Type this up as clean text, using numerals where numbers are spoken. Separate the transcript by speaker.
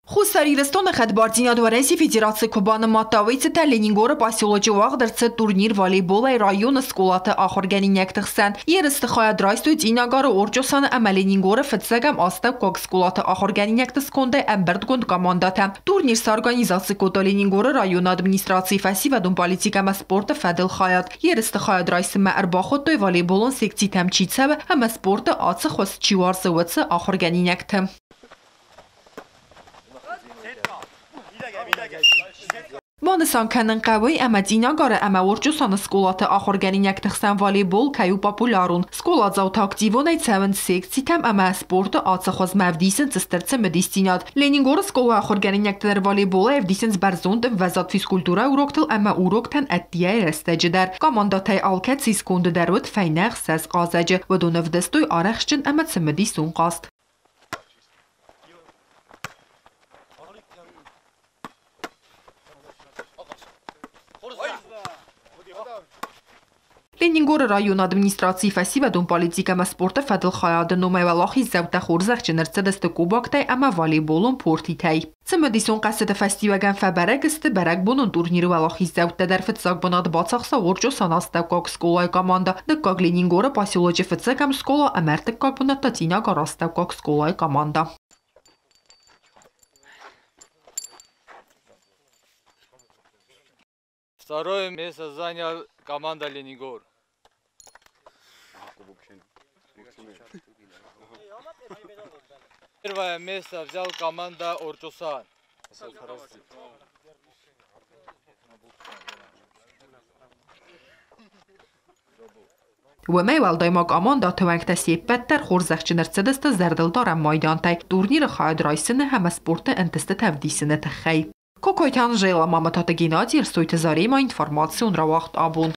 Speaker 1: Խուսարիրստոնը խդբարձինադվարենսի Ֆեդերացիի Կոբանը մատավիցը թե Լենինգորը պասիոլոջի վաղ դրցը турнир վոլейբոլը ռայոնը սկոլատը ախորգանի նյակտղսան։ Երստը խայադրայստույց ինագարը օրջոսանը ամա Լենինգորը ֆծագամ աստավ կոք սկոլատը ախորգանի նյակտսկոնդը ամբերդգոнд կամանդատը։ Турнир սարգանիզացի կոտո Լենինգորը ռայոն ադմինիստրացիի ֆասիվադում պոլիտիկամա սպորտը ֆադել խայատ։ Երստը խայադրայսը մա արբախոտոյ վոլейբոլոն սեկցի թամ չիցավը ամա սպորտը ացը խոս չիվարսը վծը ախորգանի նյակտը։ Մանսանքանն կավոյ ամատինագարը ամա օրջուսանը սկոլատը ախորգանինյակ տխսան վոլейբол կայու պապուլարուն։ Սկոլածավթ ակտիվոն այդ սավն սեկցի թամ ամա սպորտը ացախոզ մավդիսն ծստրցը մդիստինատ։ Լենինգորը սկոլը ախորգանինյակ տներ վոլейբոլը evդիսնց բարզոնդ վազատ ֆիզկուլտուրա урոկտել ամա урոկտան ատտիա երստեջդար։ Կամանդատայ ալքետ սիսկոնդը դարոտ ֆայնաղ սազ qazajı վդոնով դստոյ արախշջն ամա ծմդիսուն qast։ Լենինգորը ռայոն ադմինիստրացիի ֆասիվադում պոլիտիկամա սպորտը ֆադլ խայադնում այվալախի զավտա խորզախ չնրցդստը կուբակտայ ամա վոլейբոլոն պորտիտայ։ Ծմդիսոն կասետը ֆաստիվագան ֆաբարագստը բարագբոնոն турнирը վալախի զավտա դարֆտ սագբոնատ բացախսա օրջոսան աստակոք սկոլայ կամանդա դկակ Լենինգորը պասիոլոջի ֆծակամ սկոլա ամերտը կակբոնատա ծինակ արաստակոք սկոլայ կամանդա։
Speaker 2: Второе место занял команда Ленингор. Первое место взял команда Орчосан.
Speaker 1: Вемей валдайма команда төвәңктә сеппәттәр хорзах чынырцыдысты зәрдылдар майдантай. Турниры хайдрайсыны һәм спорты энтесте тәвдисыны тәхәй. Кокойтан жела маматата Геннадий Рстойте Зарема информация он равахт абун.